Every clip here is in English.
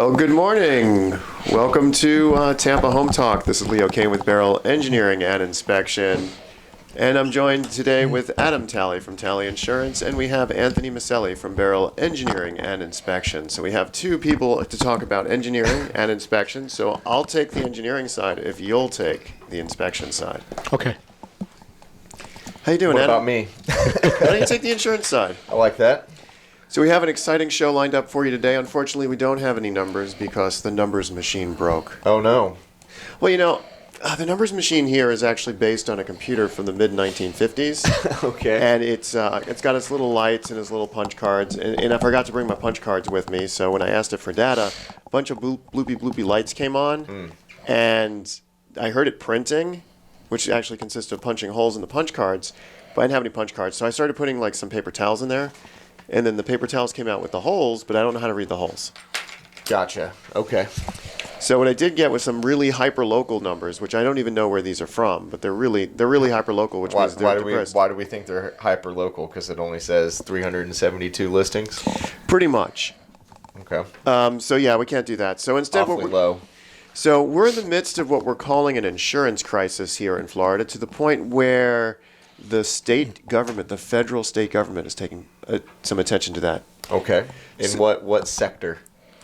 Well, good morning. Welcome to Tampa Home Talk. This is Leo Kane with Beryl Engineering and Inspection. And I'm joined today with Adam Talley from Talley Insurance, and we have Anthony Maselli from Beryl Engineering and Inspection. So we have two people to talk about engineering and inspection. So I'll take the engineering side if you'll take the inspection side. Okay. How you doing, What Adam? about me? Why don't you take the insurance side? I like that. So we have an exciting show lined up for you today. Unfortunately, we don't have any numbers because the numbers machine broke. Oh, no. Well, you know, the numbers machine here is actually based on a computer from the mid-1950s. Okay. And it's got its little lights and its little punch cards. And I forgot to bring my punch cards with me, so when I asked it for data, a bunch of bloopy lights came on. And I heard it printing, which actually consists of punching holes in the punch cards, but I didn't have any punch cards. So I started putting like some paper towels in there. And then the paper towels came out with the holes, but I don't know how to read the holes. Gotcha. Okay. So what I did get was some really hyper-local numbers, which I don't even know where these are from, but they're really hyper-local, which means they're depressed. Why do we think they're hyper local? Because it only says 372 listings. Pretty much. Okay. So yeah, we can't do that. So instead, Awfully low. So we're in the midst of what we're calling an insurance crisis here in Florida, to the point where the state government, the federal state government, is taking some attention to that. Okay. In what sector?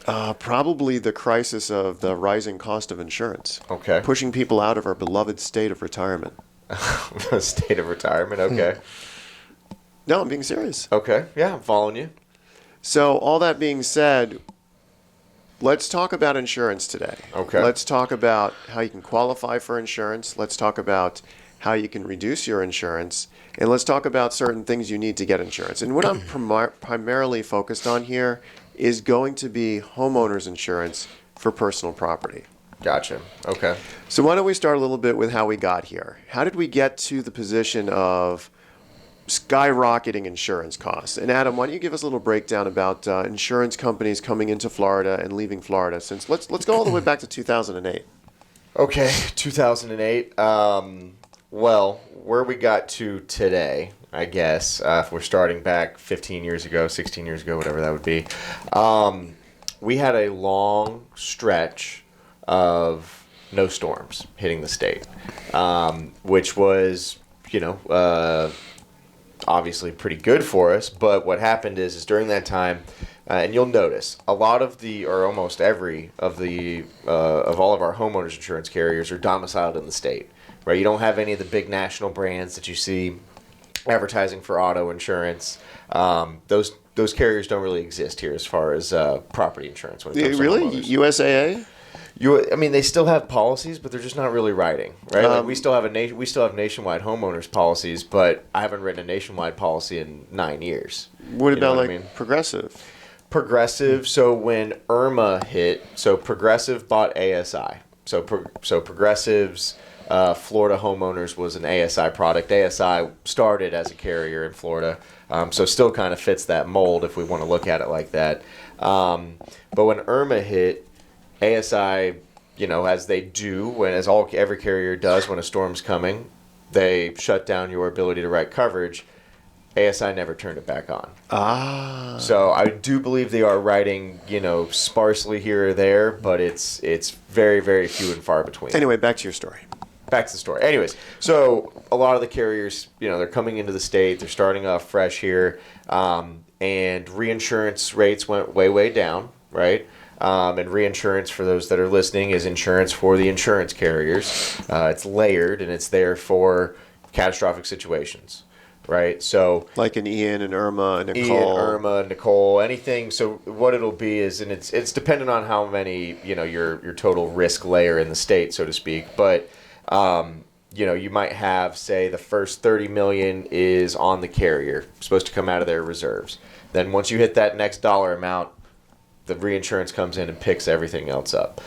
Probably the crisis of the rising cost of insurance. Okay. Pushing people out of our beloved state of retirement. State of retirement. Okay. No, I'm being serious. Okay. Yeah, I'm following you. So all that being said, let's talk about insurance today. Okay. Let's talk about how you can qualify for insurance. Let's talk about how you can reduce your insurance. And let's talk about certain things you need to get insurance. And what I'm primarily focused on here is going to be homeowners insurance for personal property. Gotcha. Okay. So why don't we start a little bit with how we got here? How did we get to the position of skyrocketing insurance costs? And Adam, why don't you give us a little breakdown about insurance companies coming into Florida and leaving Florida? Since let's go all the way back to 2008. Okay. 2008. Well, where we got to today, I guess, if we're starting back 15 years ago, 16 years ago, whatever that would be, we had a long stretch of no storms hitting the state, which was, obviously pretty good for us. But what happened is during that time, and you'll notice a lot of or almost every of all of our homeowners insurance carriers are domiciled in the state. Right, you don't have any of the big national brands that you see advertising for auto insurance. Those carriers don't really exist here as far as property insurance. When it comes to homeowners. USAA? They still have policies, but they're just not really writing. Right, like we still have nationwide homeowners policies, but I haven't written a nationwide policy in 9 years. What about Progressive? Progressive. So when Irma hit, Progressive bought ASI. So Progressive's Florida homeowners was an ASI product. ASI started as a carrier in Florida, so still kind of fits that mold if we want to look at it like that. But when Irma hit, ASI, as they do, every carrier does when a storm's coming, they shut down your ability to write coverage. ASI never turned it back on. So I do believe they are writing, sparsely here or there, but it's very, very few and far between. Anyway, back to your story. Back to the story. Anyways, so a lot of the carriers, they're coming into the state. They're starting off fresh here, and reinsurance rates went way, way down, right? And reinsurance, for those that are listening, is insurance for the insurance carriers. It's layered, and it's there for catastrophic situations, right? So like an Ian and Irma and Nicole. Ian, Irma, Nicole, anything. So what it'll be is, and it's dependent on how many, your total risk layer in the state, so to speak, but you might have, say, the first $30 million is on the carrier, supposed to come out of their reserves. Then once you hit that next dollar amount, the reinsurance comes in and picks everything else up.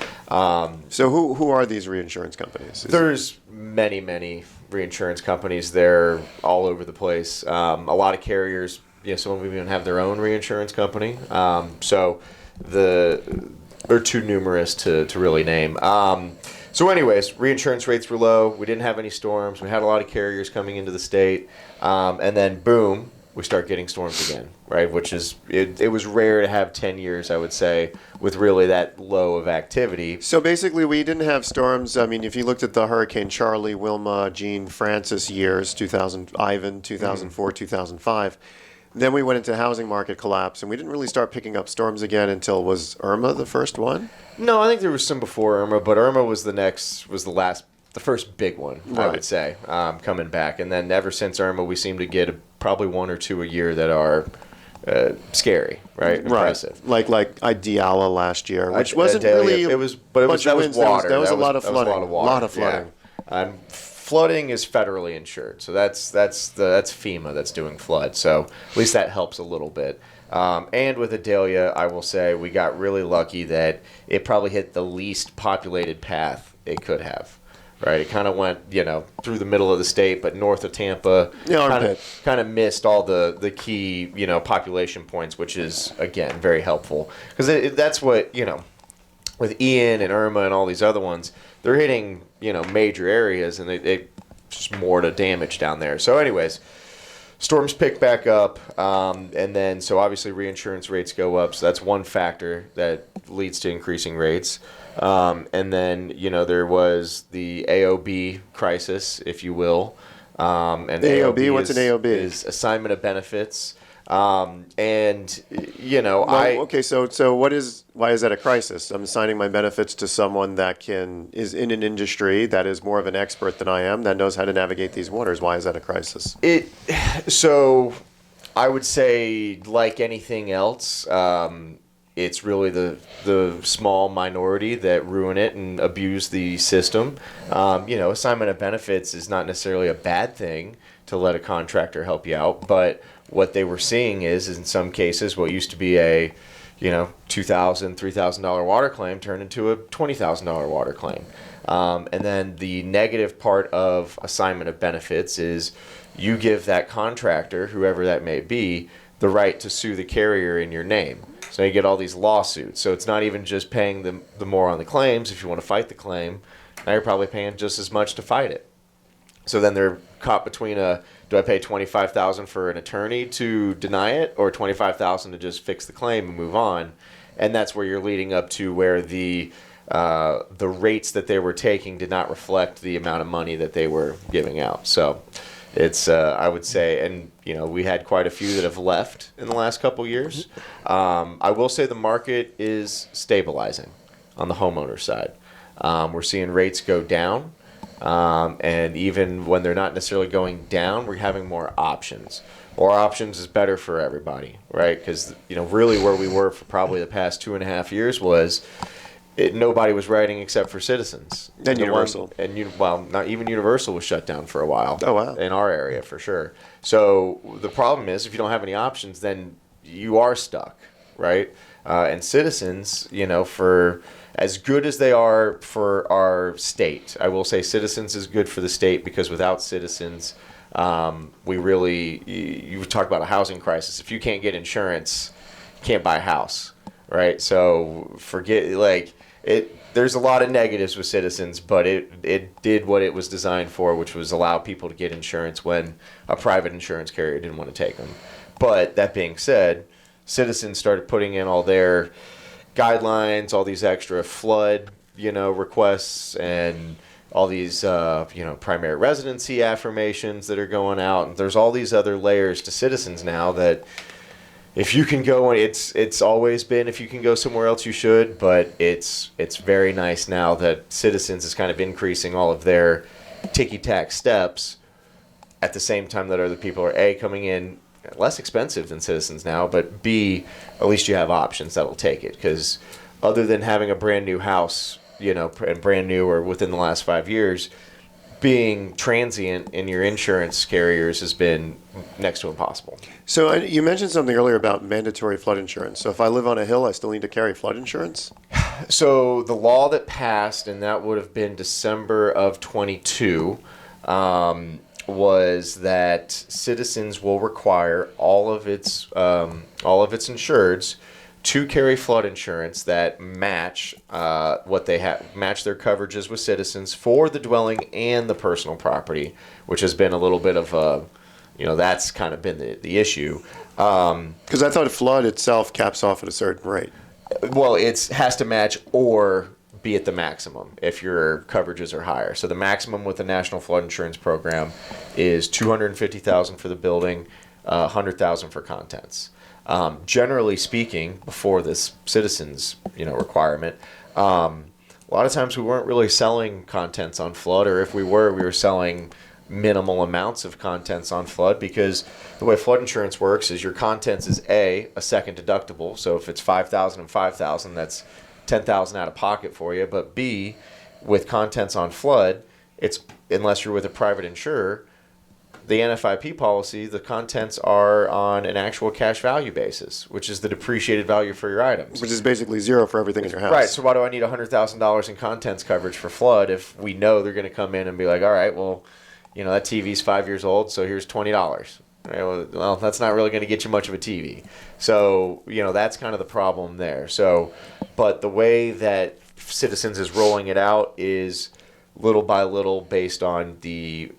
So who are these reinsurance companies? There's many reinsurance companies. They're all over the place. A lot of carriers, some of them even have their own reinsurance company. So they're too numerous to really name. So anyways, reinsurance rates were low. We didn't have any storms. We had a lot of carriers coming into the state. And then boom, we start getting storms again, right? Which is, it was rare to have 10 years, I would say, with really that low of activity. So basically, we didn't have storms. I mean, if you looked at the Hurricane Charlie, Wilma, Jean, Francis years, 2000, Ivan, 2004, 2005, then we went into housing market collapse, and we didn't really start picking up storms again until, was Irma the first one? No, I think there was some before Irma, but Irma was the first big one, I Right. would say, coming back. And then ever since Irma, we seem to get probably one or two a year that are scary, right? Impressive. Right. Like Ideala last year, which wasn't really It was, but it was, that was water. That was a lot of that was flooding. a lot of flooding. Yeah. Flooding is federally insured, so that's FEMA that's doing flood. So at least that helps a little bit. And with Idalia, I will say we got really lucky that it probably hit the least populated path it could have. Right, it kind of went, through the middle of the state, but north of Tampa, kind of missed all the key, population points, which is again very helpful because that's what with Ian and Irma and all these other ones, they're hitting major areas and they just more to damage down there. So, anyways, storms pick back up, and then so obviously reinsurance rates go up. So that's one factor that leads to increasing rates. And then, there was the AOB crisis, if you will. And AOB, what's an AOB? Is assignment of benefits. Okay, so why is that a crisis? I'm assigning my benefits to someone that is in an industry that is more of an expert than I am, that knows how to navigate these waters. Why is that a crisis? So I would say, like anything else, it's really the small minority that ruin it and abuse the system. Assignment of benefits is not necessarily a bad thing to let a contractor help you out, but what they were seeing is in some cases what used to be a $2,000, $3,000 water claim turned into a $20,000 water claim. And then the negative part of assignment of benefits is you give that contractor, whoever that may be, the right to sue the carrier in your name. So you get all these lawsuits. So it's not even just paying the more on the claims. If you want to fight the claim, now you're probably paying just as much to fight it. So then they're caught between do I pay $25,000 for an attorney to deny it or $25,000 to just fix the claim and move on? And that's where you're leading up to where the rates that they were taking did not reflect the amount of money that they were giving out. So it's I would say, and we had quite a few that have left in the last couple years. I will say the market is stabilizing on the homeowner side. We're seeing rates go down. And even when they're not necessarily going down, we're having more options. More options is better for everybody, right? Because really where we were for probably the past 2.5 years was nobody was writing except for Citizens. And Universal. Not even Universal was shut down for a while. Oh, wow. In our area, for sure. So the problem is if you don't have any options, then you are stuck, right? And Citizens, for as good as they are for our state, I will say Citizens is good for the state because without Citizens, you talk about a housing crisis. If you can't get insurance, you can't buy a house, right? So there's a lot of negatives with Citizens, but it did what it was designed for, which was allow people to get insurance when a private insurance carrier didn't want to take them. But that being said, Citizens started putting in all their guidelines, all these extra flood, requests, and all these, primary residency affirmations that are going out. And there's all these other layers to Citizens now that if you can go, it's always been if you can go somewhere else you should, but it's very nice now that Citizens is kind of increasing all of their ticky-tack steps at the same time that other people are A, coming in less expensive than Citizens now, but B, at least you have options that'll take it. Because other than having a brand new house, and brand new or within the last 5 years, being transient in your insurance carriers has been next to impossible. So you mentioned something earlier about mandatory flood insurance. So if I live on a hill, I still need to carry flood insurance? So the law that passed, and that would have been December of 22, was that Citizens will require all of its insureds to carry flood insurance that match what they have, match their coverages with Citizens for the dwelling and the personal property, which has been a little bit of a that's kind of been the issue. Because I thought flood itself caps off at a certain rate. Well, it has to match or be at the maximum if your coverages are higher. So the maximum with the National Flood Insurance Program is $250,000 for the building, $100,000 for contents. Generally speaking, before this citizens requirement, a lot of times we weren't really selling contents on flood, or if we were selling minimal amounts of contents on flood, because the way flood insurance works is your contents is a second deductible. So if it's $5,000 and $5,000, that's $10,000 out of pocket for you. But B, with contents on flood, it's unless you're with a private insurer, the NFIP policy, the contents are on an actual cash value basis, which is the depreciated value for your items. Which is basically zero for everything in your house. Right. So why do I need $100,000 in contents coverage for flood if we know they're going to come in and be like, all right, well, that TV's 5 years old, so here's $20. Right, well, that's not really going to get you much of a TV. So, that's kind of the problem there. So, but the way that Citizens is rolling it out is little by little based on the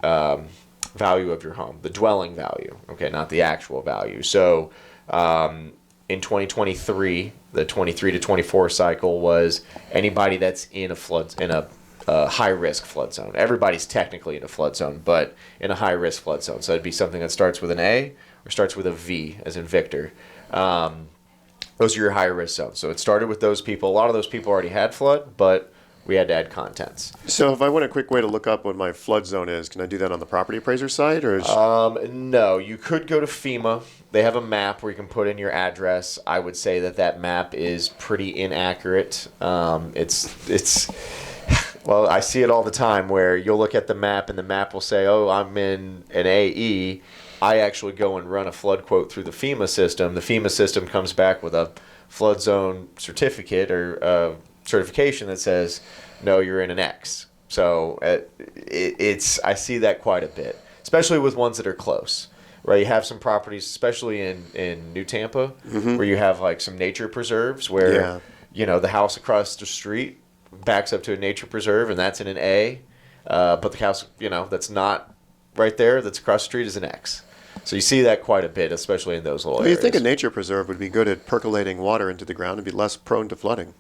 value of your home, the dwelling value, okay, not the actual value. So, in 2023, the 23 to 24 cycle was anybody that's in a high-risk flood zone. Everybody's technically in a flood zone, but in a high-risk flood zone. So it'd be something that starts with an A or starts with a V, as in Victor. Those are your high-risk zones. So it started with those people. A lot of those people already had flood, but we had to add contents. So if I want a quick way to look up what my flood zone is, can I do that on the property appraiser site? Or No, you could go to FEMA. They have a map where you can put in your address. I would say that map is pretty inaccurate. Well, I see it all the time where you'll look at the map and the map will say, oh, I'm in an AE. I actually go and run a flood quote through the FEMA system. The FEMA system comes back with a flood zone certificate or certification that says, no, you're in an X. So I see that quite a bit, especially with ones that are close. Right, you have some properties, especially in New Tampa, where you have like some nature preserves where, the house across the street backs up to a nature preserve, and that's in an A, but the house, that's not right there, that's across the street, is an X. So you see that quite a bit, especially in those little areas. You think a nature preserve would be good at percolating water into the ground and be less prone to flooding?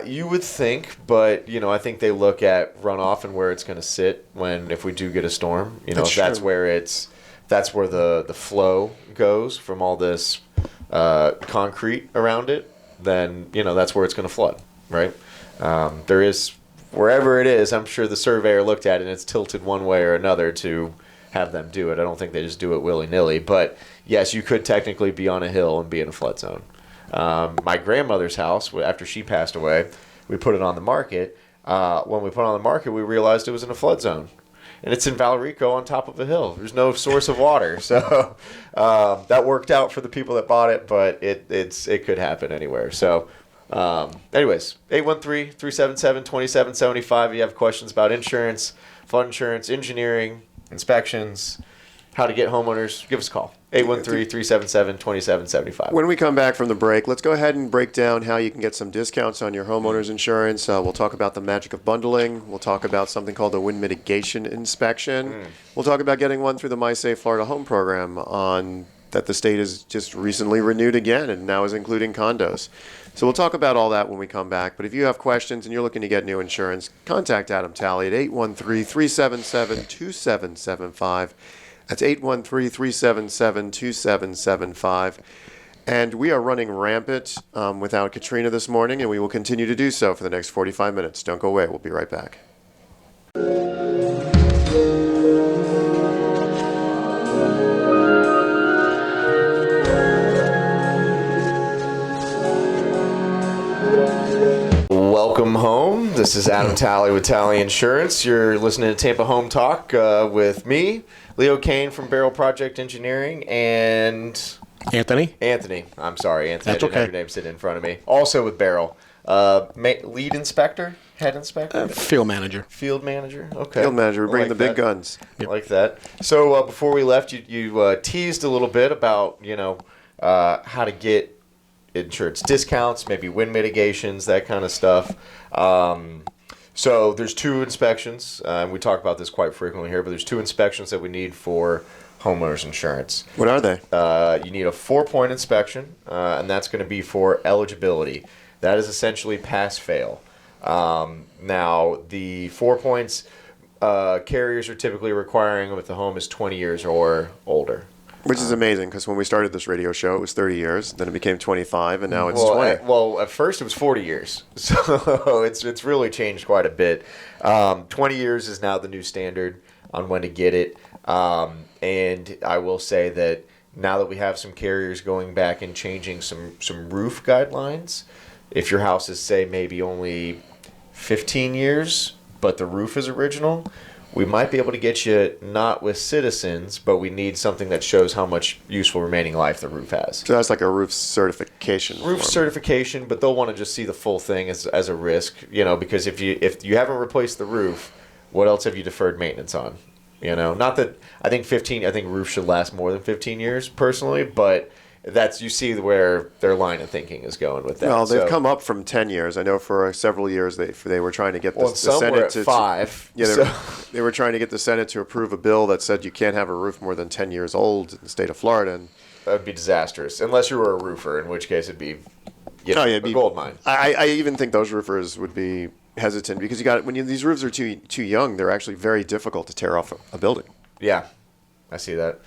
You would think, but, I think they look at runoff and where it's going to sit if we do get a storm. That's where the flow goes from all this concrete around it, then, that's where it's going to flood, right? There is, wherever it is, I'm sure the surveyor looked at it and it's tilted one way or another to have them do it. I don't think they just do it willy-nilly. But, yes, you could technically be on a hill and be in a flood zone. My grandmother's house, after she passed away, we put it on the market. When we put it on the market, we realized it was in a flood zone. And it's in Valrico on top of a hill. There's no source of water. So that worked out for the people that bought it, but it could happen anywhere. So anyways, 813-377-2775. If you have questions about insurance, flood insurance, engineering, inspections, how to get homeowners, give us a call. 813-377-2775. When we come back from the break, let's go ahead and break down how you can get some discounts on your homeowner's insurance. We'll talk about the magic of bundling. We'll talk about something called the wind mitigation inspection. We'll talk about getting one through the MySafe Florida Home Program that the state has just recently renewed again and now is including condos. So we'll talk about all that when we come back. But if you have questions and you're looking to get new insurance, contact Adam Talley at 813-377-2775. That's 813-377-2775. And we are running rampant without Katrina this morning, and we will continue to do so for the next 45 minutes. Don't go away. We'll be right back. Welcome home. This is Adam Talley with Talley Insurance. You're listening to Tampa Home Talk with me, Leo Kane from Beryl Project Engineering, and Anthony. I'm sorry, Anthony. That's I didn't have your name sitting in front of me. Also with Beryl. Lead inspector? Head inspector? Field manager. Field manager? Okay. Field manager. We're bringing like the big that. guns. Yep. I like that. So before we left, you teased a little bit about, how to get insurance discounts, maybe wind mitigations, that kind of stuff. So there's two inspections, and we talk about this quite frequently here, but there's two inspections that we need for homeowners insurance. What are they? You need a 4-point inspection, and that's going to be for eligibility. That is essentially pass-fail. Now, the 4 points carriers are typically requiring if the home is 20 years or older. Which is amazing, because when we started this radio show, it was 30 years. Then it became 25, and now it's 20. At first it was 40 years. So it's really changed quite a bit. 20 years is now the new standard on when to get it. And I will say that now that we have some carriers going back and changing some roof guidelines, if your house is, say, maybe only 15 years, but the roof is original, we might be able to get you not with Citizens, but we need something that shows how much useful remaining life the roof has. So that's like a roof certification. Roof certification, but they'll want to just see the full thing as a risk, because if you haven't replaced the roof, what else have you deferred maintenance on? Not that I think roofs should last more than 15 years personally, but you see where their line of thinking is going with that. Well, they've come up from 10 years. I know for several years they were trying to get the Senate were at 5. They were trying to get the Senate to approve a bill that said you can't have a roof more than 10 years old in the state of Florida. And that would be disastrous, unless you were a roofer, in which case it'd be a gold mine. I even think those roofers would be hesitant, because these roofs are too young, they're actually very difficult to tear off a building. Yeah, I see that.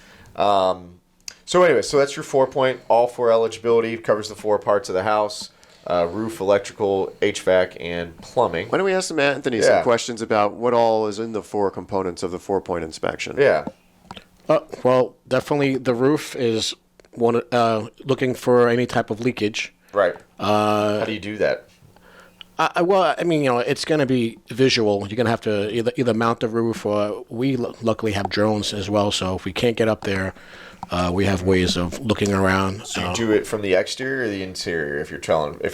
So anyway, that's your 4-point, all for eligibility, covers the 4 parts of the house: roof, electrical, HVAC, and plumbing. Why don't we ask Anthony some questions about what all is in the 4 components of the 4-point inspection? Yeah. Well, definitely the roof is one. Looking for any type of leakage. Right. How do you do that? It's going to be visual. You're going to have to either mount the roof, or we luckily have drones as well. So if we can't get up there, we have ways of looking around. So you do it from the exterior or the interior if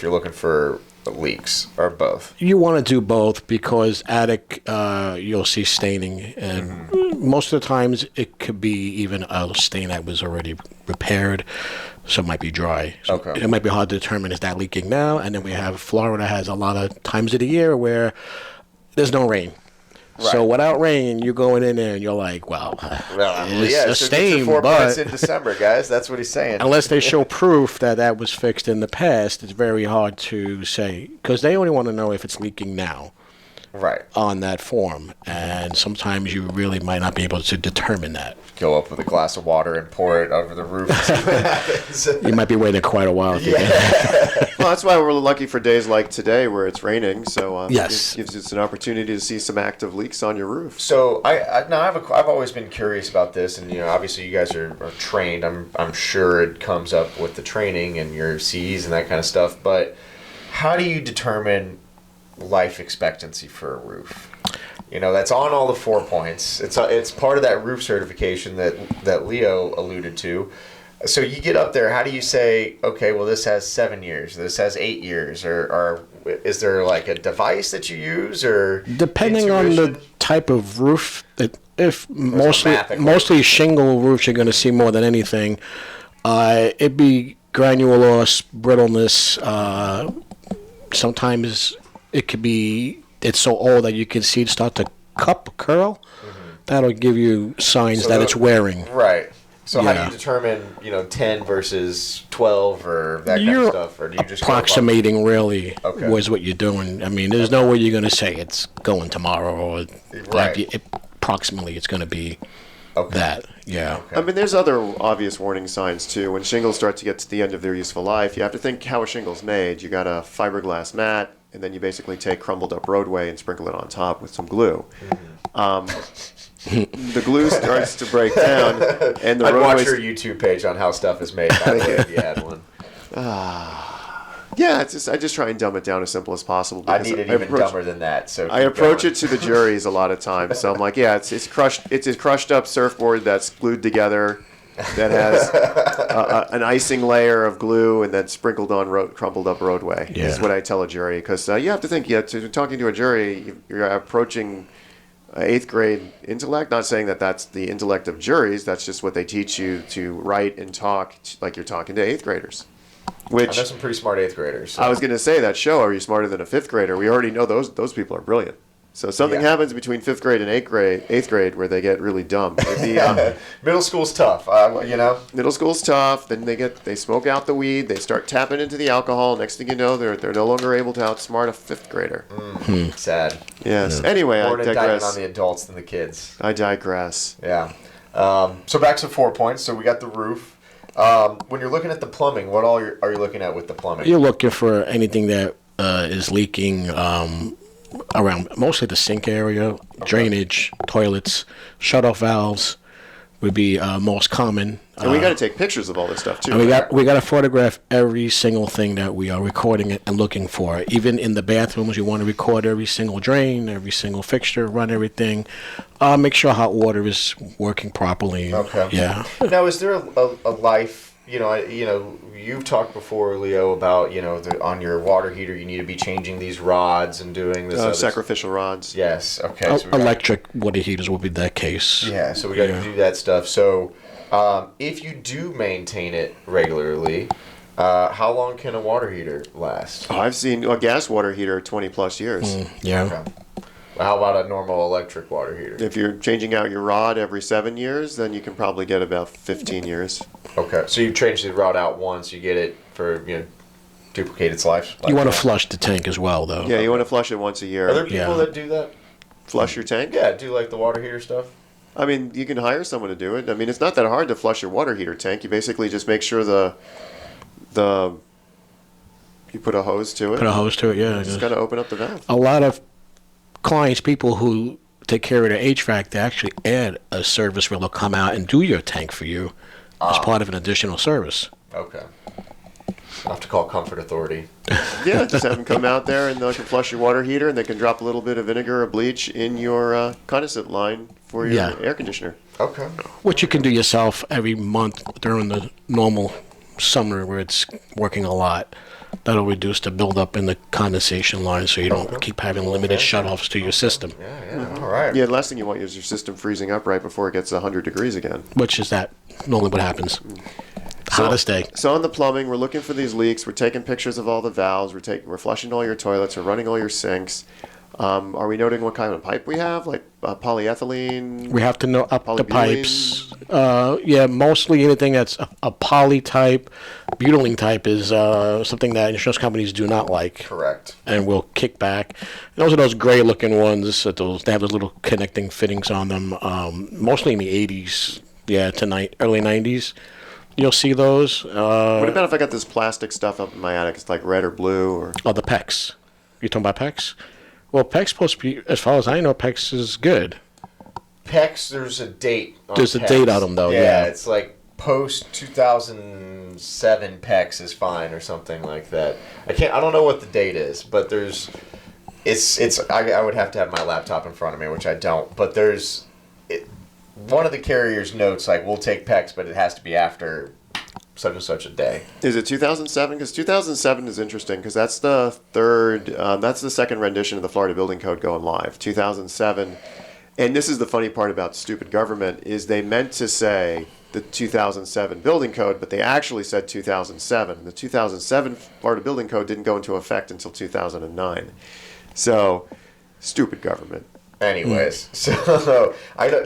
you're looking for leaks, or both? You want to do both, because attic, you'll see staining, and most of the times it could be even a stain that was already repaired, so it might be dry. So it might be hard to determine, is that leaking now? And then we have Florida has a lot of times of the year where there's no rain. Right. So without rain, you're going in there and you're like, it's a stain, 4 but points in December, guys. That's what he's saying. Unless they show proof that was fixed in the past, it's very hard to say, because they only want to know if it's leaking now. Right. On that form, and sometimes you really might not be able to determine that. Go up with a glass of water and pour it over the roof and see what happens. You might be waiting quite a while. Well, that's why we're lucky for days like today where it's raining. So yes, it gives us an opportunity to see some active leaks on your roof. So I've always been curious about this, and obviously you guys are trained. I'm sure it comes up with the training and your C's and that kind of stuff. But how do you determine life expectancy for a roof? That's on all the 4 points. It's part of that roof certification that Leo alluded to. So you get up there, how do you say, okay, well, this has 7 years, this has 8 years, or is there like a device that you use, or depending on the type of roof? If mostly shingle roofs, you're going to see more than anything. It'd be granulose, brittleness. Sometimes it could be, it's so old that you can see it start to curl. That'll give you signs that it's wearing. Right. So how do you determine, 10 versus 12 or that kind of stuff? Or do you just approximating really was what you're doing. I mean, there's no way you're going to say it's going tomorrow, or approximately it's going to be that. Yeah. Okay. I mean, there's other obvious warning signs too. When shingles start to get to the end of their useful life, you have to think how a shingle's made. You got a fiberglass mat, and then you basically take crumbled up roadway and sprinkle it on top with some glue. The glue starts to break down, and I'd watch your YouTube page on how stuff is made. By the way, if you had one. Yeah, I just try and dumb it down as simple as possible. I need it even dumber than that. So I approach it to the juries a lot of times. So I'm like, it's crushed. It's a crushed up surfboard that's glued together, that has an icing layer of glue and then sprinkled on crumpled up roadway. Yeah. Is what I tell a jury, because you have to think. Talking to a jury, you're approaching 8th grade intellect. Not saying that that's the intellect of juries. That's just what they teach you to write and talk like you're talking to 8th graders. Which I know some pretty smart 8th graders. So. I was going to say that show. Are you smarter than a 5th grader? We already know those people are brilliant. So something happens between 5th grade and 8th grade where they get really dumb. Middle school's tough, Middle school's tough. Then they smoke out the weed. They start tapping into the alcohol. Next thing you know, they're no longer able to outsmart a 5th grader. Sad. Yes. Yeah. Anyway, More I digress. indictment on the adults than the kids. I digress. Yeah. So back to 4 points. So we got the roof. When you're looking at the plumbing, what all are you looking at with the plumbing? You're looking for anything that is leaking around mostly the sink area, drainage, toilets, shut-off valves would be most common. And we got to take pictures of all this stuff too. And we got to photograph every single thing that we are recording and looking for. Even in the bathrooms, you want to record every single drain, every single fixture, run everything. Make sure hot water is working properly. Okay. Yeah. Now, is there a life? You've talked before, Leo, about on your water heater you need to be changing these rods and doing this. Sacrificial rods. Yes. Okay. So electric water heaters will be that case. Yeah. So we got to do that stuff. So if you do maintain it regularly, how long can a water heater last? Oh, I've seen a gas water heater 20 plus years. Yeah. Okay. How about a normal electric water heater? If you're changing out your rod every 7 years, then you can probably get about 15 years. Okay, so you change the rod out once, you get it for duplicate its life. You want to flush the tank as well, though. Yeah, you want to flush it once a year. Are there people that do that? Flush your tank? Yeah, do like the water heater stuff. I mean, you can hire someone to do it. I mean, it's not that hard to flush your water heater tank. You basically just make sure you put a hose to it. Put a hose to it, yeah. Just got to open up the valve. A lot of clients, people who take care of their HVAC, they actually add a service where they'll come out and do your tank for you as part of an additional service. Okay. I'll have to call Comfort Authority. Yeah, just have them come out there and they can flush your water heater and they can drop a little bit of vinegar or bleach in your condensate line for your air conditioner. Okay. Which you can do yourself every month during the normal summer where it's working a lot. That'll reduce the buildup in the condensation line so you don't keep having limited shutoffs to your system. Yeah, all right. Yeah, the last thing you want is your system freezing up right before it gets 100 degrees again. Which is that normally what happens. Hottest day. So on the plumbing, we're looking for these leaks. We're taking pictures of all the valves. We're flushing all your toilets. We're running all your sinks. Are we noting what kind of pipe we have, like polyethylene? We have to know up the pipes. Mostly anything that's a poly type. Butylene type is something that insurance companies do not like. Correct. And will kick back. And those are those gray-looking ones. They have those little connecting fittings on them. Mostly in the 80s, to early 90s. You'll see those. What about if I got this plastic stuff up in my attic? It's like red or blue, or the PEX. You're talking about PEX? Well, PEX supposed to be, as far as I know, PEX is good. PEX, there's a date on There's a PEX. date on them, though, yeah. It's like post-2007 PEX is fine or something like that. I don't know what the date is, but I would have to have my laptop in front of me, which I don't, but one of the carriers notes, like, we'll take PEX, but it has to be after such and such a day. Is it 2007? Because 2007 is interesting because that's the second rendition of the Florida Building Code going live. 2007, and this is the funny part about stupid government is they meant to say the 2007 Building Code, but they actually said 2007. The 2007 Florida Building Code didn't go into effect until 2009. So, stupid government. Anyways, so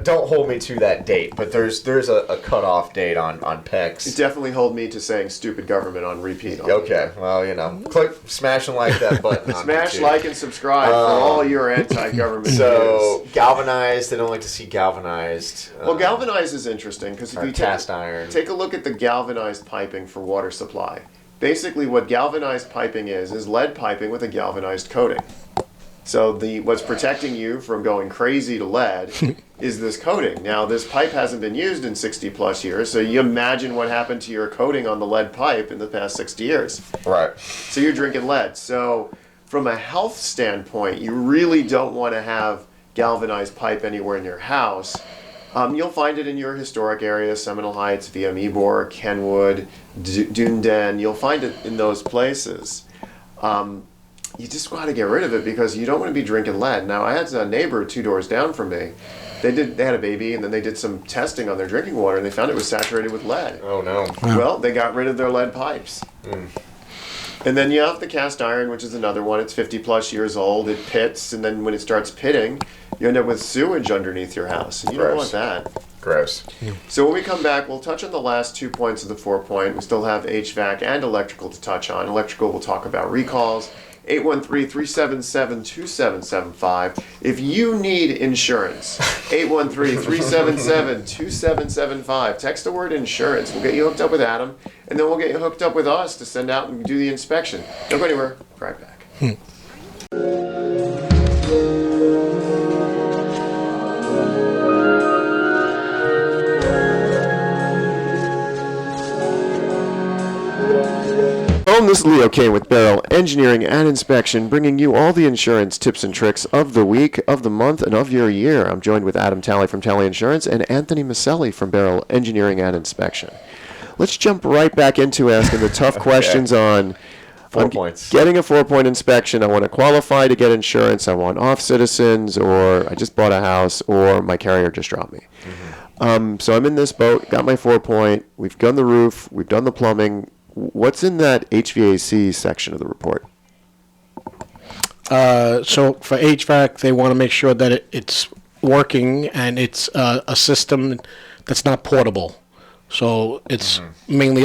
don't hold me to that date, but there's a cutoff date on PEX. Definitely hold me to saying stupid government on repeat. Okay, well, click, smash and like that button. Smash, like, and subscribe for all your anti-government So, galvanized, they don't like to see galvanized. Well, galvanized is interesting because if you cast iron. Take a look at the galvanized piping for water supply. Basically, what galvanized piping is lead piping with a galvanized coating. So what's protecting you from going crazy to lead is this coating. Now, this pipe hasn't been used in 60 plus years, so you imagine what happened to your coating on the lead pipe in the past 60 years. Right. So you're drinking lead. So from a health standpoint, you really don't want to have galvanized pipe anywhere in your house. You'll find it in your historic areas, Seminole Heights, via Ybor, Kenwood, Dunedin. You'll find it in those places. You just got to get rid of it because you don't want to be drinking lead. Now, I had a neighbor 2 doors down from me. They had a baby, and then they did some testing on their drinking water, and they found it was saturated with lead. Oh, no. Well, they got rid of their lead pipes. And then you have the cast iron, which is another one. It's 50 plus years old. It pits, and then when it starts pitting, you end up with sewage underneath your house. And you don't want that. Gross. So when we come back, we'll touch on the last 2 points of the 4-point. We still have HVAC and electrical to touch on. Electrical, we'll talk about recalls. 813-377-2775. If you need insurance, 813-377-2775. Text the word insurance. We'll get you hooked up with Adam, and then we'll get you hooked up with us to send out and do the inspection. Don't go anywhere. Be right back. This is Leo Kane with Beryl Engineering and Inspection, bringing you all the insurance tips and tricks of the week, of the month, and of your year. I'm joined with Adam Talley from Talley Insurance and Anthony Maselli from Beryl Engineering and Inspection. Let's jump right back into asking the tough questions on 4 points. Getting a 4-point inspection. I want to qualify to get insurance. I want off citizens, or I just bought a house, or my carrier just dropped me. So I'm in this boat, got my 4-point. We've done the roof. We've done the plumbing. What's in that HVAC section of the report? So for HVAC, they want to make sure that it's working and it's a system that's not portable. So it's mainly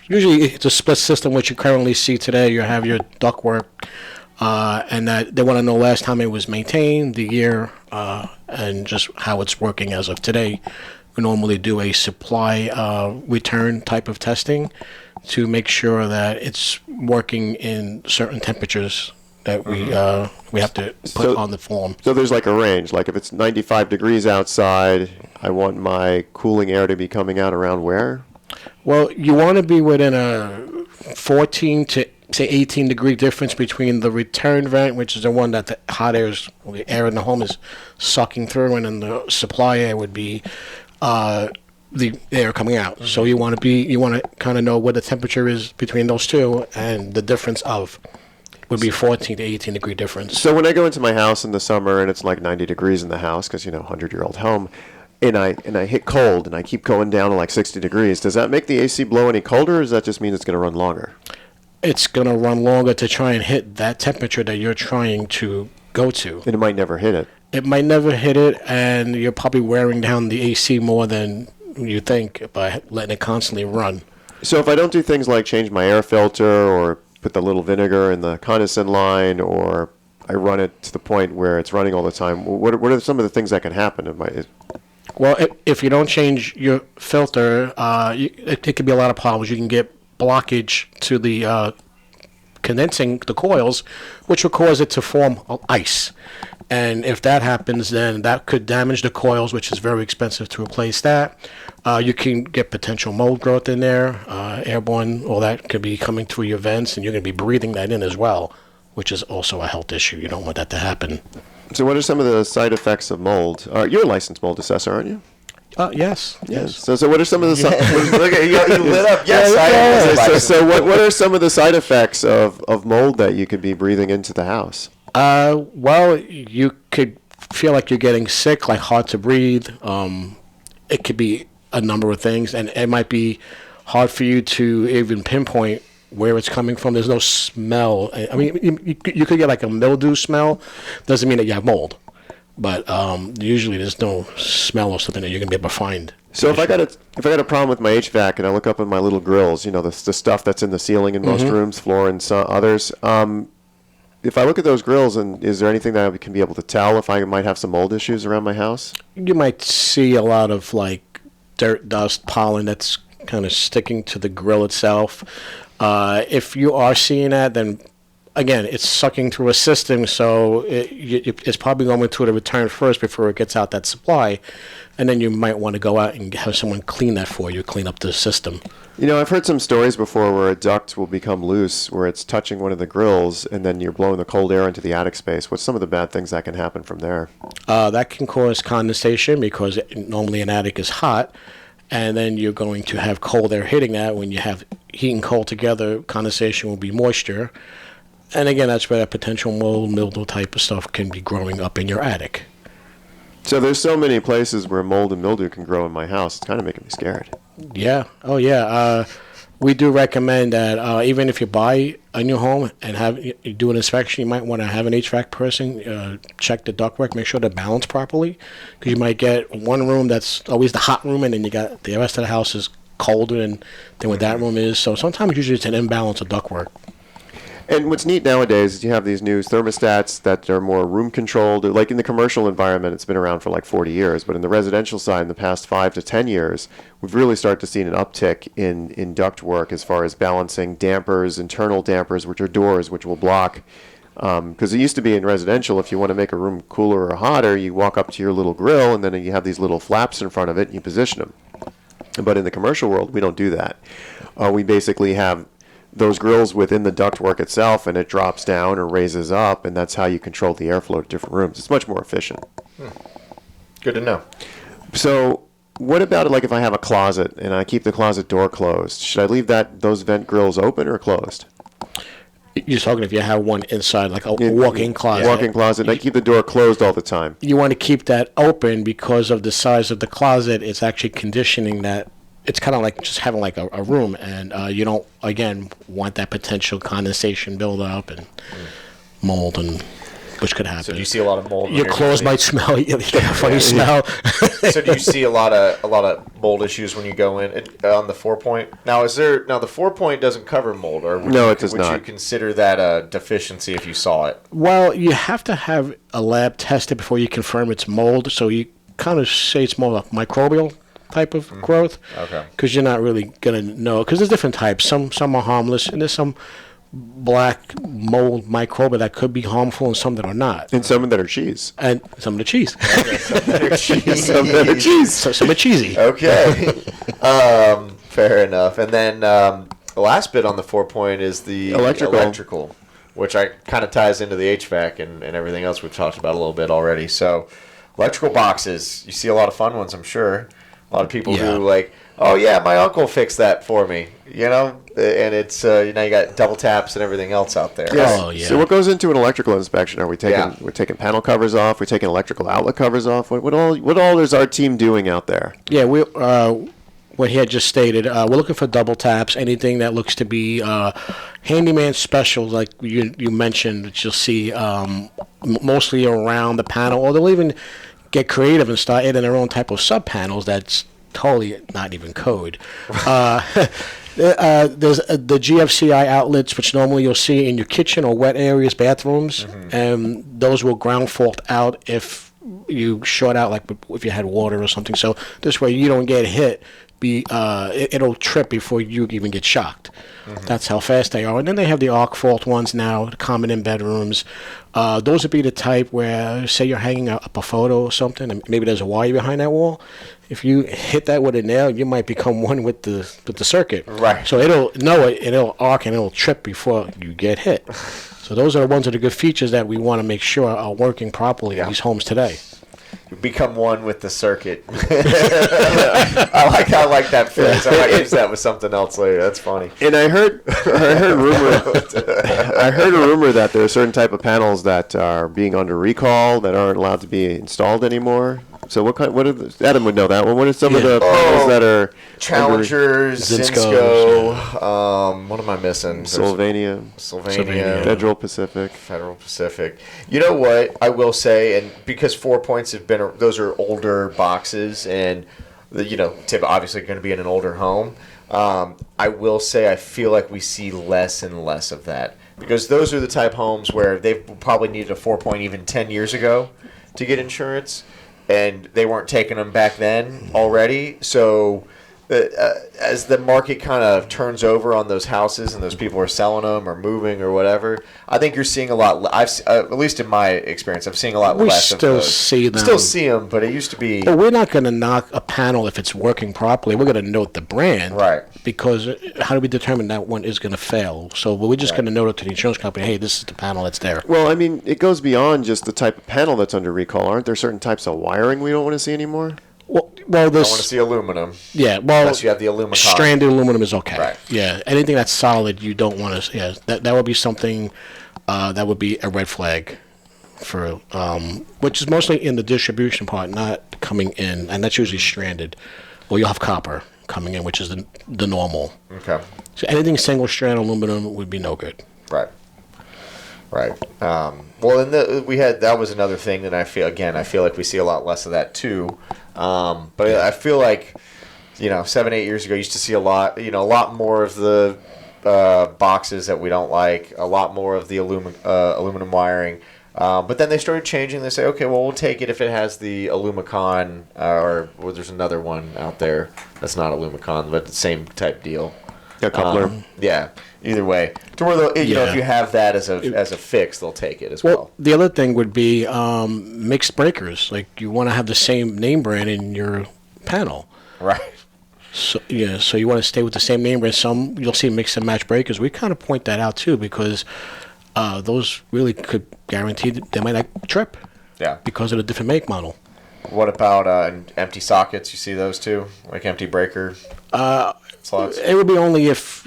usually it's a split system, which you currently see today. You have your ductwork, and that they want to know last time it was maintained, the year, and just how it's working as of today. We normally do a supply return type of testing to make sure that it's working in certain temperatures that we have to put on the form. So there's like a range. Like if it's 95 degrees outside, I want my cooling air to be coming out around where? Well, you want to be within a 14 to say 18 degree difference between the return vent, which is the one that the hot air the air in the home is sucking through, and then the supply air would be the air coming out. So you want to kind of know what the temperature is between those two, and the difference would be 14 to 18 degree difference. So when I go into my house in the summer and it's like 90 degrees in the house, because 100-year-old home, and I hit cold and I keep going down to like 60 degrees, does that make the AC blow any colder, or does that just mean it's going to run longer? It's going to run longer to try and hit that temperature that you're trying to go to. And it might never hit it. It might never hit it, and you're probably wearing down the AC more than you think by letting it constantly run. So if I don't do things like change my air filter or put the little vinegar in the condensate line, or I run it to the point where it's running all the time, what are some of the things that can happen? Well, if you don't change your filter, it could be a lot of problems. You can get blockage to the condensing the coils, which will cause it to form ice. And if that happens, then that could damage the coils, which is very expensive to replace that. You can get potential mold growth in there, airborne, all that could be coming through your vents, and you're going to be breathing that in as well, which is also a health issue. You don't want that to happen. So what are some of the side effects of mold? You're a licensed mold assessor, aren't you? Yes. So what are some of the Look at you lit up. Yes. So what are some of the side effects of mold that you could be breathing into the house? Well, you could feel like you're getting sick, like hard to breathe. It could be a number of things, and it might be hard for you to even pinpoint where it's coming from. There's no smell. I mean, you could get like a mildew smell. Doesn't mean that you have mold, but usually there's no smell or something that you're gonna be able to find. So if I got a problem with my HVAC and I look up in my little grills, the stuff that's in the ceiling in most rooms, floor and some others. If I look at those grills, and is there anything that I can be able to tell if I might have some mold issues around my house? You might see a lot of like dirt, dust, pollen that's kind of sticking to the grill itself. If you are seeing that, then again, it's sucking through a system, so it's probably going to the return first before it gets out that supply, and then you might want to go out and have someone clean that for you, clean up the system. I've heard some stories before where a duct will become loose, where it's touching one of the grills, and then you're blowing the cold air into the attic space. What's some of the bad things that can happen from there? That can cause condensation, because normally an attic is hot, and then you're going to have cold air hitting that. When you have heat and cold together, condensation will be moisture. And again, that's where that potential mold, mildew type of stuff can be growing up in your attic. So there's so many places where mold and mildew can grow in my house. It's kind of making me scared. Yeah. Oh, yeah. we do recommend that even if you buy a new home and you do an inspection, you might want to have an HVAC person check the ductwork, make sure they're balanced properly, because you might get one room that's always the hot room, and then you got the rest of the house is colder than what that room is. So sometimes usually it's an imbalance of ductwork. And what's neat nowadays is you have these new thermostats that are more room controlled. Like in the commercial environment, it's been around for like 40 years. But in the residential side, in the past 5 to 10 years, we've really started to see an uptick in ductwork as far as balancing dampers, internal dampers, which are doors, which will block. Because it used to be in residential, if you want to make a room cooler or hotter, you walk up to your little grill, and then you have these little flaps in front of it, and you position them. But in the commercial world, we don't do that. We basically have those grills within the ductwork itself, and it drops down or raises up, and that's how you control the airflow to different rooms. It's much more efficient. Good to know. So what about it, like if I have a closet and I keep the closet door closed? Should I leave those vent grills open or closed? You're talking if you have one inside, like a walk-in closet. Walk-in closet. I keep the door closed all the time. You want to keep that open because of the size of the closet. It's actually conditioning that. It's kind of like just having like a room, and you don't, again, want that potential condensation buildup and mold, and which could happen. So do you see a lot of mold? Your clothes might smell. You get a funny smell. So do you see a lot of mold issues when you go in on the 4-point? Now the 4-point doesn't cover mold, or no, it does not. Would you consider that a deficiency if you saw it? Well, you have to have a lab tested before you confirm it's mold. So you kind of say it's more like microbial type of growth. Okay. Because you're not really gonna know. Because there's different types. Some are harmless, and there's some black mold microbe that could be harmful, and some that are not. And some that are cheese. And some of the cheese. Okay, some that are cheese. Some that are cheese. So some are cheesy. Okay. Fair enough. And then the last bit on the 4-point is the electrical, which kind of ties into the HVAC and everything else we've talked about a little bit already. So electrical boxes, you see a lot of fun ones, I'm sure. A lot of people who like, oh yeah, my uncle fixed that for me, and it's you got double taps and everything else out there. Yes. Oh yeah. So what goes into an electrical inspection? Are we taking we're taking panel covers off? We're taking electrical outlet covers off? What all is our team doing out there? Yeah, what he had just stated, we're looking for double taps, anything that looks to be handyman specials, like you mentioned, that you'll see mostly around the panel, or they'll even get creative and start adding their own type of sub-panels that's totally not even code. There's the GFCI outlets, which normally you'll see in your kitchen or wet areas, bathrooms, and those will ground fault out if you short out, like if you had water or something. So this way you don't get hit. It'll trip before you even get shocked. That's how fast they are. And then they have the arc fault ones now, common in bedrooms. Those would be the type where, say you're hanging up a photo or something, and maybe there's a wire behind that wall. If you hit that with a nail, you might become one with the circuit. Right. So it'll know it, and it'll arc, and it'll trip before you get hit. So those are the ones of the good features that we want to make sure are working properly in these homes today. Become one with the circuit. I like that phrase. I might use that with something else later. That's funny. And I heard a rumor that there are certain type of panels that are being under recall that aren't allowed to be installed anymore. So Adam would know that one. What are some of the panels that are Challengers, Zinsco, what am I missing? Sylvania, Federal Pacific. You know what I will say, and because 4-points those are older boxes, and obviously going to be in an older home. I will say I feel like we see less and less of that, because those are the type homes where they've probably needed a 4-point even 10 years ago to get insurance. And they weren't taking them back then already. So as the market kind of turns over on those houses and those people are selling them or moving or whatever, I think you're seeing a lot. At least in my experience, I'm seeing a lot less of those. See them. Still see them, but it used to be. But we're not going to knock a panel if it's working properly. We're going to note the brand. Right. Because how do we determine that one is going to fail? So we're just going to note it to the insurance company, hey, this is the panel that's there. Well, I mean, it goes beyond just the type of panel that's under recall. Aren't there certain types of wiring we don't want to see anymore? Well, I want to see aluminum. Yeah, well, unless you have the aluminum. Stranded aluminum is okay. Right. Yeah, anything that's solid, you don't want to. Yeah, that would be something that would be a red flag for, which is mostly in the distribution part, not coming in, and that's usually stranded. Or you'll have copper coming in, which is the normal. Okay. So anything single-strand aluminum would be no good. Right. Well, that was another thing that I feel like we see a lot less of that too. But I feel like, 7-8 years ago, you used to see a lot more of the boxes that we don't like, a lot more of the aluminum wiring. But then they started changing. They say, okay, well, we'll take it if it has the Alumicon, or there's another one out there that's not Alumicon, but the same type deal. A coupler. Yeah. Either way, to where if you have that as a fix, they'll take it as well. The other thing would be mixed breakers. Like you want to have the same name brand in your panel. Right. So you want to stay with the same name brand. Some you'll see mix and match breakers. We kind of point that out too because those really could guarantee that they might not trip. Yeah. Because of the different make model. What about empty sockets? You see those too, like empty breaker slots? It would be only if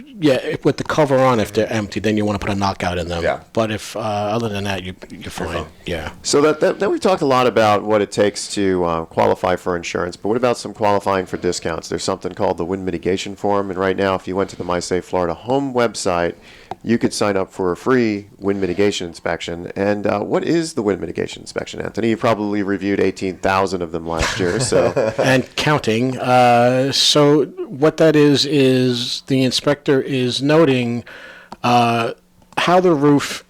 with the cover on, if they're empty, then you want to put a knockout in them. Yeah. But if other than that, you're fine. Yeah. So that we've talked a lot about what it takes to qualify for insurance, but what about some qualifying for discounts? There's something called the wind mitigation form, and right now, if you went to the MySafe Florida Home website, you could sign up for a free wind mitigation inspection. And what is the wind mitigation inspection, Anthony? You probably reviewed 18,000 of them last year, so and counting. So what that is the inspector is noting how the roof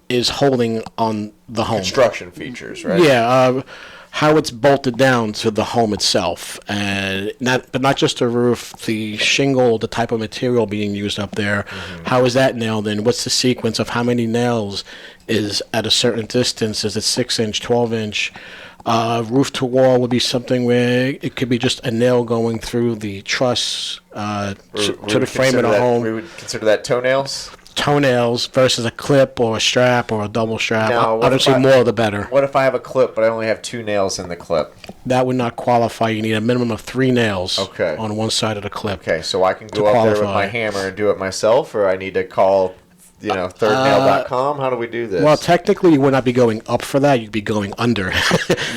is holding on the home. Construction features, right? Yeah, how it's bolted down to the home itself, and not just the roof, the shingle, the type of material being used up there. Mm-hmm. How is that nailed in? What's the sequence of how many nails is at a certain distance? Is it 6-inch, 12-inch? Roof to wall would be something where it could be just a nail going through the truss to the frame of the home. We would consider that toenails versus a clip or a strap or a double strap. Now, obviously, more the better. What if I have a clip, but I only have 2 nails in the clip? That would not qualify. You need a minimum of 3 nails okay. on one side of the clip. Okay, so I can go up there with my hammer and do it myself, or I need to call thirdnail.com? How do we do this? Well, technically, you would not be going up for that. You'd be going under.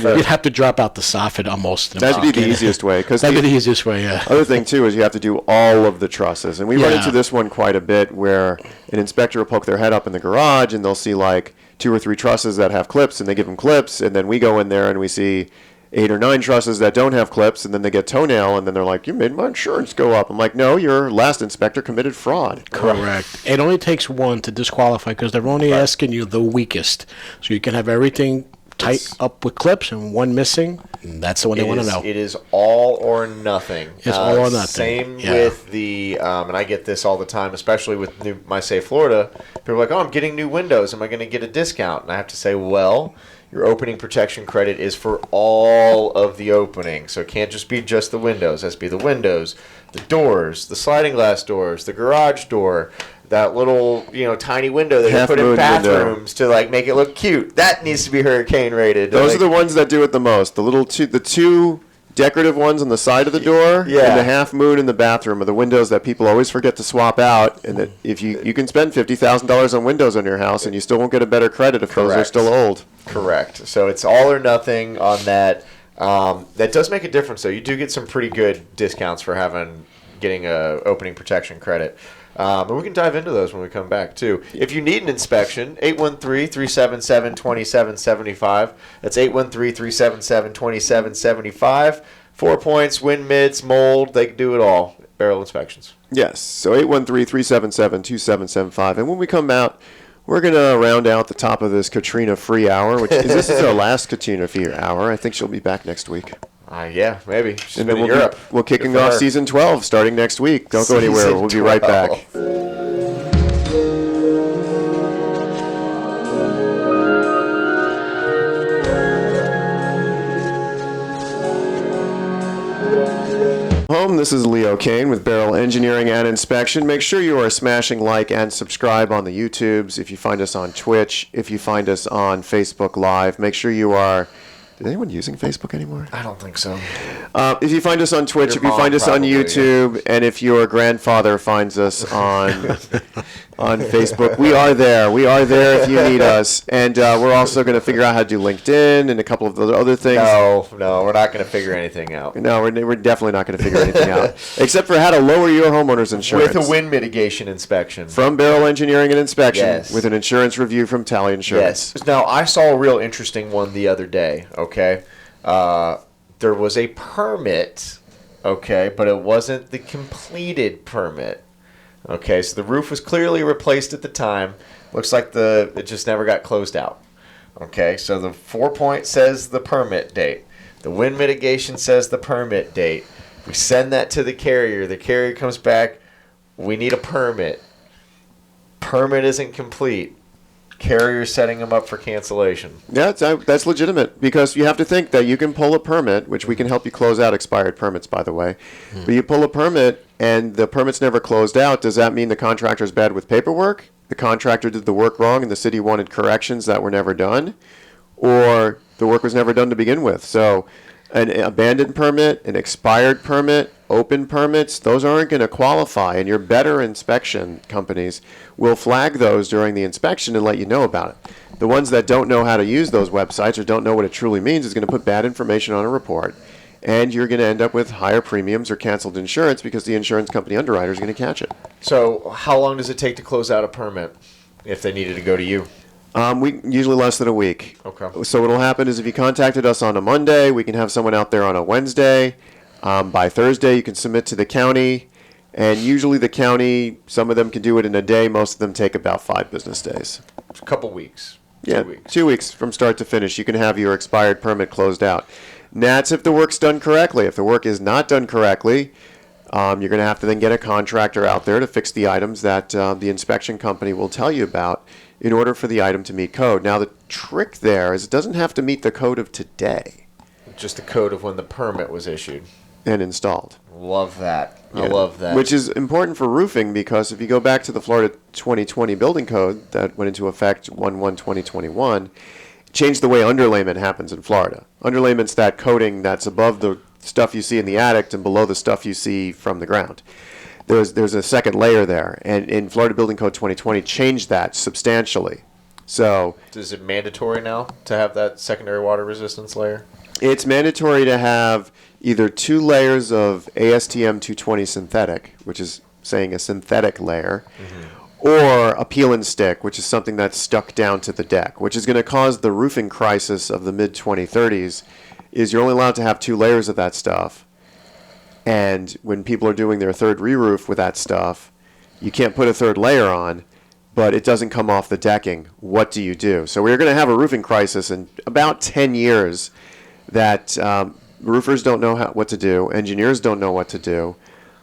You'd have to drop out the soffit on most of them. That'd be the easiest way. That'd be the easiest way, yeah. Other thing, too, is you have to do all of the trusses. And we run into this one quite a bit where an inspector will poke their head up in the garage and they'll see like 2 or 3 trusses that have clips, and they give them clips, and then we go in there and we see 8 or 9 trusses that don't have clips, and then they get toenail, and then they're like, you made my insurance go up. I'm like, no, your last inspector committed fraud. Correct. It only takes one to disqualify because they're only asking you the weakest. So you can have everything tight up with clips and one missing, and that's the one they want to know. It is all or nothing. It's all or nothing. Same with the, and I get this all the time, especially with MySafe Florida. People are like, oh, I'm getting new windows. Am I going to get a discount? And I have to say, well, your opening protection credit is for all of the openings. So it can't just be just the windows. It has to be the windows, the doors, the sliding glass doors, the garage door, that little, tiny window that you put in bathrooms to like make it look cute. That needs to be hurricane rated. Those are the ones that do it the most. The two decorative ones on the side of the door and the half moon in the bathroom are the windows that people always forget to swap out. And that if you can spend $50,000 on windows on your house and you still won't get a better credit if those are still old. Correct. So it's all or nothing on that. That does make a difference, though. You do get some pretty good discounts for getting a opening protection credit. And we can dive into those when we come back, too. If you need an inspection, 813-377-2775. That's 813-377-2775. 4 points, wind mids, mold, they can do it all. Beryl Inspections. Yes, so 813-377-2775. And when we come out, we're going to round out the top of this Katrina free hour, which this is our last Katrina free hour. I think she'll be back next week. Yeah, maybe. She's and been then in Europe. We're kicking off season 12 starting next week. Don't go anywhere. We'll be right back. Home, this is Leo Kane with Beryl Engineering and Inspection. Make sure you are smashing like and subscribe on the YouTubes. If you find us on Twitch, if you find us on Facebook Live, make sure you are... Is anyone using Facebook anymore? I don't think so. If you find us on Twitch, if you find us on YouTube, and if your grandfather finds us on on Facebook. We are there. We are there if you need us. And we're also going to figure out how to do LinkedIn and a couple of other things. No, we're not going to figure anything out. No, we're definitely not going to figure anything out. Except for how to lower your homeowner's insurance. With a wind mitigation inspection. From Beryl Engineering and Inspection. Yes. With an insurance review from Tally Insurance. Yes. Now, I saw a real interesting one the other day, okay? There was a permit, okay, but it wasn't the completed permit. Okay, so the roof was clearly replaced at the time. Looks like it just never got closed out. Okay, so the 4-point says the permit date. The wind mitigation says the permit date. We send that to the carrier. The carrier comes back. We need a permit. Permit isn't complete. Carrier setting them up for cancellation. Yeah, that's legitimate because you have to think that you can pull a permit, which we can help you close out expired permits, by the way. But you pull a permit and the permit's never closed out. Does that mean the contractor's bad with paperwork? The contractor did the work wrong and the city wanted corrections that were never done? Or the work was never done to begin with? So an abandoned permit, an expired permit, open permits, those aren't going to qualify, and your better inspection companies will flag those during the inspection and let you know about it. The ones that don't know how to use those websites or don't know what it truly means is going to put bad information on a report, and you're going to end up with higher premiums or canceled insurance because the insurance company underwriter is going to catch it. So how long does it take to close out a permit if they needed to go to you? We usually less than a week. Okay. So what'll happen is if you contacted us on a Monday, we can have someone out there on a Wednesday. By Thursday, you can submit to the county, and usually the county, some of them can do it in a day. Most of them take about 5 business days. A couple weeks. Yeah, 2 weeks. 2 weeks from start to finish. You can have your expired permit closed out. And that's if the work's done correctly. If the work is not done correctly, you're going to have to then get a contractor out there to fix the items that the inspection company will tell you about in order for the item to meet code. Now, the trick there is it doesn't have to meet the code of today. Just the code of when the permit was issued. And installed. Love that. Yeah. I love that. Which is important for roofing because if you go back to the Florida 2020 building code that went into effect 1/1/2021, changed the way underlayment happens in Florida. Underlayment's that coating that's above the stuff you see in the attic and below the stuff you see from the ground. There's a second layer there, and in Florida Building Code 2020 changed that substantially. So is it mandatory now to have that secondary water resistance layer? it's mandatory to have either 2 layers of ASTM 220 synthetic, which is saying a synthetic layer, or a peel and stick, which is something that's stuck down to the deck, which is going to cause the roofing crisis of the mid-2030s, is you're only allowed to have 2 layers of that stuff. And when people are doing their third re-roof with that stuff, you can't put a 3rd layer on, but it doesn't come off the decking. What do you do? So we're going to have a roofing crisis in about 10 years that roofers don't know what to do, engineers don't know what to do,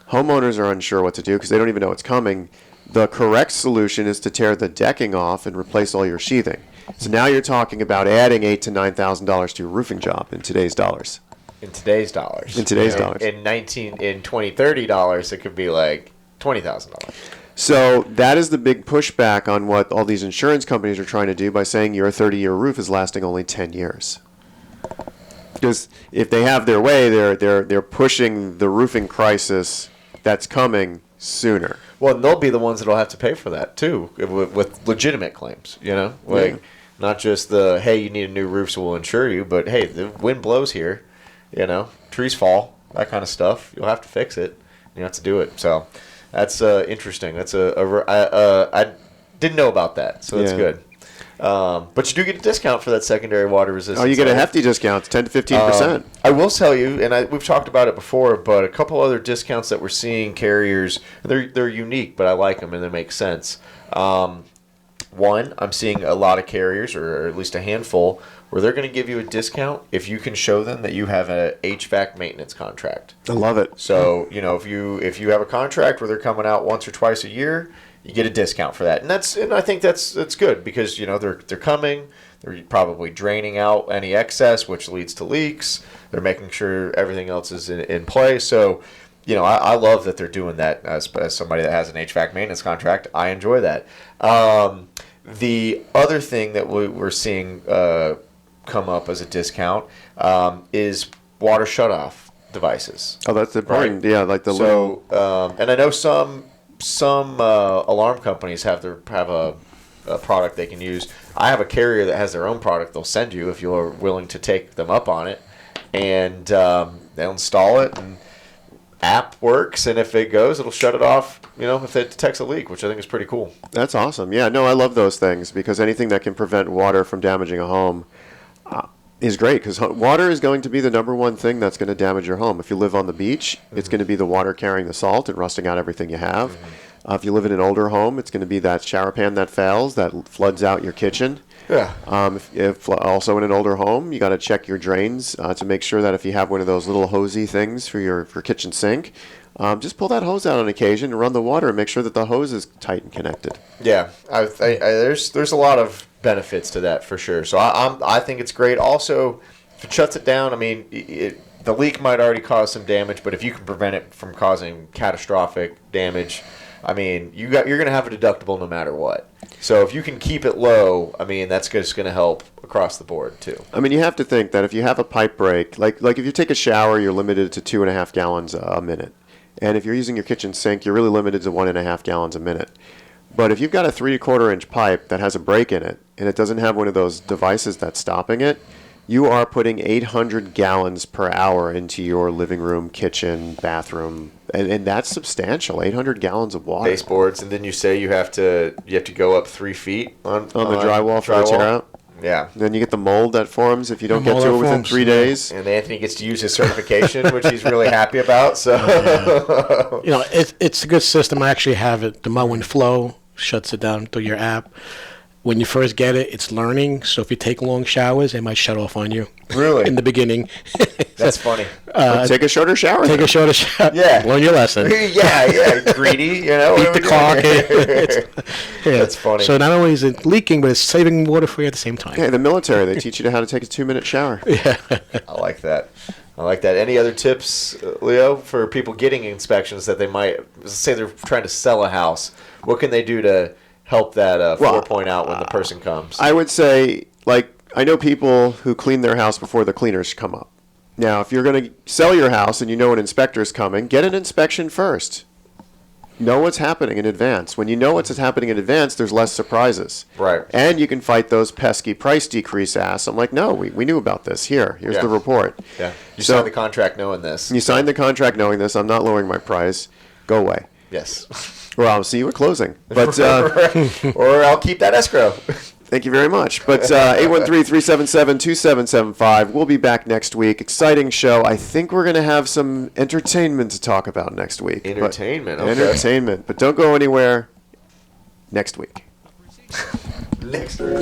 homeowners are unsure what to do because they don't even know it's coming. The correct solution is to tear the decking off and replace all your sheathing. So now you're talking about adding $8,000 to $9,000 to your roofing job in today's dollars. In today's dollars. In today's dollars. In $20-30, it could be like $20,000. So that is the big pushback on what all these insurance companies are trying to do by saying your 30-year roof is lasting only 10 years. Because if they have their way, they're pushing the roofing crisis that's coming sooner. Well, and they'll be the ones that'll have to pay for that too, with legitimate claims. You know, like not just the hey, you need a new roof, so we'll insure you, but hey, the wind blows here. You know, trees fall, that kind of stuff. You'll have to fix it. You have to do it. So that's interesting. That's I didn't know about that, so that's good. But you do get a discount for that secondary water resistance. Oh, you get a hefty discount, 10 to 15%. I will tell you, and we've talked about it before, but a couple other discounts that we're seeing carriers, they're unique, but I like them and they make sense. One, I'm seeing a lot of carriers, or at least a handful, where they're going to give you a discount if you can show them that you have an HVAC maintenance contract. I love it. So, you know, if you have a contract where they're coming out once or twice a year, you get a discount for that. And I think that's good because, you know, they're coming, they're probably draining out any excess, which leads to leaks. They're making sure everything else is in play. So, you know, I love that they're doing that as somebody that has an HVAC maintenance contract. I enjoy that. The other thing that we're seeing come up as a discount is water shutoff devices. Oh, that's important. Right? Yeah, like the and I know some some alarm companies have a product they can use. I have a carrier that has their own product they'll send you if you're willing to take them up on it, and they'll install it, and app works, and if it goes, it'll shut it off, if it detects a leak, which I think is pretty cool. That's awesome. Yeah, no, I love those things because anything that can prevent water from damaging a home is great, because water is going to be the number one thing that's going to damage your home. If you live on the beach, it's going to be the water carrying the salt and rusting out everything you have. If you live in an older home, it's going to be that shower pan that fails, that floods out your kitchen. Yeah. If also in an older home, you got to check your drains to make sure that if you have one of those little hosey things for your kitchen sink, just pull that hose out on occasion and run the water and make sure that the hose is tight and connected. Yeah, there's a lot of benefits to that for sure. So I think it's great. Also, if it shuts it down, I mean, the leak might already cause some damage, but if you can prevent it from causing catastrophic damage, I mean, you're going to have a deductible no matter what. So if you can keep it low, I mean, that's just going to help across the board too. I mean, you have to think that if you have a pipe break, like if you take a shower, you're limited to 2.5 gallons a minute. And if you're using your kitchen sink, you're really limited to 1.5 gallons a minute. But if you've got a 3/4 inch pipe that has a break in it, and it doesn't have one of those devices that's stopping it, you are putting 800 gallons per hour into your living room, kitchen, bathroom, and that's substantial. 800 gallons of water. Baseboards, and then you say you have to go up 3 feet on the drywall for it to tear out. Yeah. Then you get the mold that forms if you don't get mold to it that within forms, 3 days. And Anthony gets to use his certification, which he's really happy about. So, It's a good system. I actually have it. The Mow and Flow shuts it down through your app. When you first get it, it's learning. So if you take long showers, it might shut off on you. Really? In the beginning. That's funny. Take a shorter shower. Take a shorter shower. Yeah. Learn your lesson. yeah. Greedy, Beat the clock. That's funny. So not only is it leaking, but it's saving water for you at the same time. Yeah, in the military, they teach you how to take a 2-minute shower. Yeah. I like that. Any other tips, Leo, for people getting inspections that they might, say they're trying to sell a house? What can they do to help that 4-point out when the person comes? I would say, I know people who clean their house before the cleaners come up. Now, if you're going to sell your house and you know an inspector's coming, get an inspection first. Know what's happening in advance. When you know what's happening in advance, there's less surprises. Right. And you can fight those pesky price decrease asks. I'm like, no, we knew about this. Here's the report. Yeah. You signed the contract knowing this. You signed the contract knowing this. I'm not lowering my price. Go away. Yes. Or I'll see you at closing. But or I'll keep that escrow. Thank you very much. But 813-377-2775. We'll be back next week. Exciting show. I think we're going to have some entertainment to talk about next week. Entertainment, okay. Entertainment. But don't go anywhere next week. Next week.